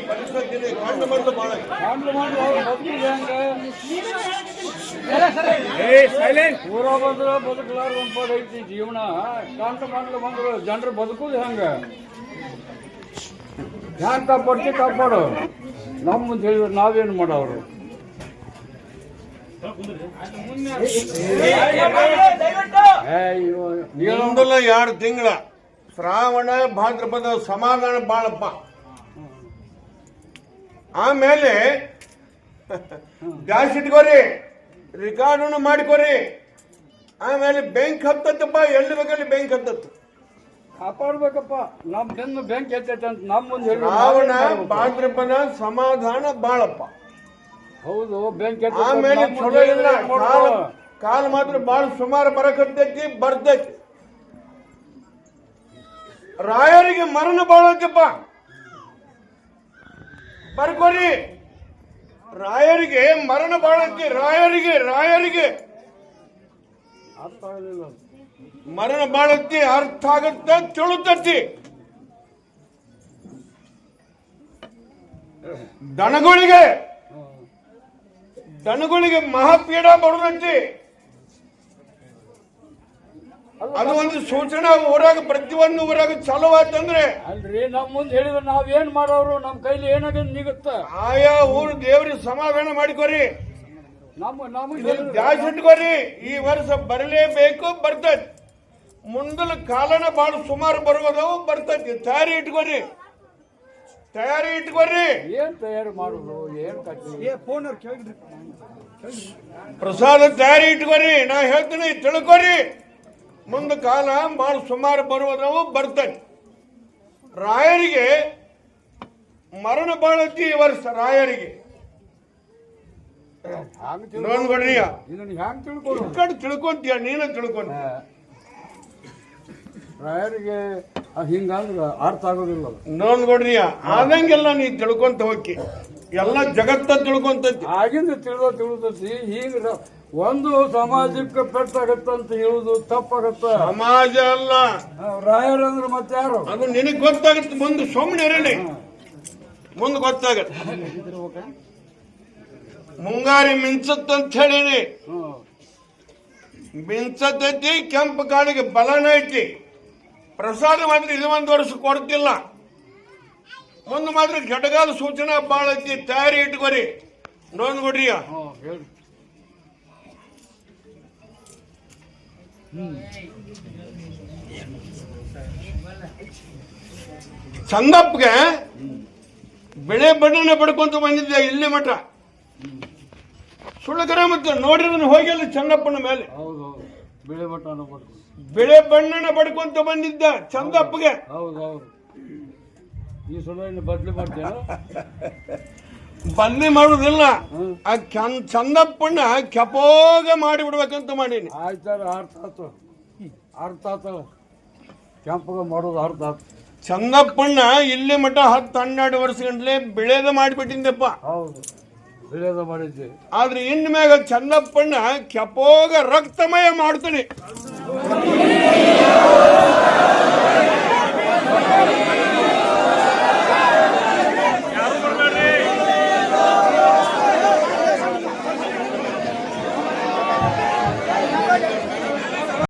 ಪರಿಸತ್ತೀನಿ ಕಂಡು ಬಂದು ಬಾಳ ಊರ ಬಂದ್ರೆ ಬದುಕಲಾರ ಒಂಪಾಡು ಐತಿ ಜೀವನ. ಕಂಡು ಮಂಡ್ಲು ಬಂದ್ರು ಜನರು ಬದುಕುದು ಹೆಂಗ? ಹ್ಯಾಂಗ ಕಾಪಾಡು ನಮ್ಮ ಮುಂದೆ ಹೇಳಿದ್ರೆ ನಾವೇನು ಮಾಡೋರು? ಇನ್ನೊಂದಲ್ಲ 2 ತಿಂಗಳ ಶ್ರಾವಣ ಭಾದ್ರಪದ ಸಮಾಧಾನ ಬಾಳಪ್ಪ. ಆಮೇಲೆ ಗ್ಯಾಸ್ ಇಟ್ಕೋರಿ, ರೆಕಾರ್ಡನ್ನು ಮಾಡಿಕೋರಿ. ಆಮೇಲೆ ಬ್ಯಾಂಕ್ ಹತ್ತತ್ತಪ್ಪ, ಎಲ್ಲಿ ಬೇಕಲ್ಲಿ ಬ್ಯಾಂಕ್ ಹತ್ತತ್ತು. ಕಾಪಾಡ್ಬೇಕಪ್ಪ, ನಮ್ ಬೆನ್ನು ಬ್ಯಾಂಕ್ ಎತ್ತೈತೆ ಅಂತ ನಮ್ಮ ಮುಂದೆ ಶ್ರಾವಣ ಭಾದ್ರಪದ ಸಮಾಧಾನ ಬಾಳಪ್ಪ. ಹೌದು, ಬ್ಯಾಂಕ್ ಆಮೇಲೆ ಚಲೋ ಇಲ್ಲ, ಕಾಲ ಮಾತ್ರ ಬಾಳ ಸುಮಾರು ಬರಕತ್ತೈತಿ, ಬರ್ತೈತಿ. ರಾಯರಿಗೆ ಮರಣ ಬಾಳತ್ತಪ್ಪ, ಬರ್ಕೋರಿ. ರಾಯರಿಗೆ ಮರಣ ಬಾಳತ್ತಿ, ರಾಯರಿಗೆ ಅರ್ಥ ಆಗಲಿಲ್ಲ. ಮರಣ ಬಾಳತ್ತಿ, ಅರ್ಥ ಆಗತ್ತ, ತಿಳುತ್ತತಿ. ದನಗಳಿಗೆ ಮಹಾಪೀಡ ಬರುದಂತಿ. ಅದು ಒಂದು ಸೂಚನೆ ಊರಾಗ, ಪ್ರತಿಯೊಂದು ಊರಾಗ ಚಾಲು ಆಯ್ತಂದ್ರೆ. ಅಲ್ರಿ, ನಮ್ ಮುಂದೆ ಹೇಳಿದ್ರೆ ನಾವೇನ್ ಮಾಡೋರು? ನಮ್ ಕೈಲಿ ಏನಾಗ ನಿಗುತ್ತ? ಆಯಾ ಊರು ದೇವ್ರಿಗೆ ಸಮಾಧಾನ ಮಾಡಿಕೋರಿ, ನಮಗೆ ದ್ಯಾಸ್ ಇಟ್ಕೋರಿ. ಈ ವರ್ಷ ಬರಲೇಬೇಕು, ಬರ್ತೈತಿ. ಮುಂದಲ ಕಾಲನ ಬಾಳ ಸುಮಾರು ಬರುವುದವು, ಬರ್ತೈತಿ. ತಯಾರಿ ಇಟ್ಕೋರಿ. ಏನ್ ತಯಾರಿ ಮಾಡುದು? ಏನ್ ಪ್ರಸಾದ ತಯಾರಿ ಇಟ್ಕೋರಿ. ನಾ ಹೇಳ್ತೀನಿ, ತಿಳ್ಕೊರಿ. ಮುಂದ ಕಾಲ ಬಾಳ ಸುಮಾರು ಬರುವುದವು, ಬರ್ತೈತಿ. ರಾಯರಿಗೆ ಮರಣ ಬಾಳತಿ ಈ ವರ್ಷ. ರಾಯರಿಗೆ ನೋಡ್ಕೊಡ್ರಿ, ತಿಳ್ಕೊಂತೀಯ, ನೀನ ತಿಳ್ಕೊಂತ. ರಾಯರಿಗೆ ಹಿಂಗಂದ್ರ ಅರ್ಥ ಆಗೋದಿಲ್ಲ. ನೋಡ್ಕೊಡ್ರಿ, ಆದಂಗೆಲ್ಲ ನೀ ತಿಳ್ಕೊಂತ ಹೋಗಿ, ಎಲ್ಲ ಜಗತ್ತ ತಿಳ್ಕೊಂತೈತಿ. ಆಗಿಂದ ತಿಳಿದೈತಿ. ಹಿಂಗ ಒಂದು ಸಮಾಜಕ್ಕೆ ಪೆಟ್ಟಾಗತ್ತಂತ ಹೇಳುದು ತಪ್ಪಾಗತ್ತ. ಸಮಾಜ ಅಲ್ಲ, ರಾಯರಂದ್ರ ಮತ್ತೆ ಯಾರು? ಅದು ನಿನಗ್ ಗೊತ್ತಾಗತ್ತೆ. ಮುಂದೆ ಸುಮ್ಮನೆ ಇರಲಿ, ಮುಂದೆ ಗೊತ್ತಾಗತ್ತೆ. ಮುಂಗಾರಿ ಮಿಂಚತ್ತಂತ ಹೇಳಿನಿ, ಮಿಂಚತೈತಿ. ಕೆಂಪು ಕಾಳಿಗೆ ಬಲನ ಐತಿ. ಪ್ರಸಾದ ಮಾತ್ರ ಇದು 1 ವರ್ಷ ಕೊಡ್ತಿಲ್ಲ. ಮುಂದೆ ಮಾತ್ರ ಕೆಟಗಾಲ ಸೂಚನೆ ಬಾಳ ಐತಿ. ತಯಾರಿ ಇಟ್ಕೋರಿ. ನೋಡ್ಕೊಡ್ರಿ. ಚಂದಪ್ಪಗೆ ಬೆಳೆ ಬಣ್ಣನೆ ಪಡ್ಕೊಂತ ಬಂದಿದ್ದೆ ಇಲ್ಲಿ ಮಠ. ಸುಳ್ಳಕರ ಮತ್ತೆ ನೋಡಿದ್ರೆ ಹೋಗಿಲ್ಲ ಚಂದಪ್ಪನ ಮೇಲೆ. ಬೆಳೆ ಬಣ್ಣನ ಪಡ್ಕೊಂತ ಬಂದಿದ್ದ ಚಂದಪ್ಪಗೆ. ಈ ಸಲ ಬದ್ಲಿ ಮಾಡ್ತೇನೆ. ಬದ್ಲಿ ಮಾಡುದಿಲ್ಲ, ಆ ಚಂದಪ್ಪನ ಕೆಪೋಗ ಮಾಡಿ ಬಿಡ್ಬೇಕಂತ ಮಾಡೀನಿ. ಆಯ್ತಾರ, ಅರ್ಥ ಆತ. ಕೆಂಪಗ ಮಾಡೋದು ಅರ್ಥ ಆತ. ಚಂದಪ್ಪಣ್ಣ ಇಲ್ಲಿ ಮಠ 10-12 ವರ್ಷ ಗಂಟ್ಲೆ ಬೆಳೆದ ಮಾಡಿಬಿಟ್ಟಿದ್ದಪ್ಪ. ಹೌದು, ಬೆಳೆದ ಮಾಡಿದ್ದೆ. ಆದ್ರೆ ಇನ್ ಮ್ಯಾಗ ಚಂದಪ್ಪಣ್ಣ ಕೆಪೋಗ ರಕ್ತಮಯ ಮಾಡ್ತಾನೆ.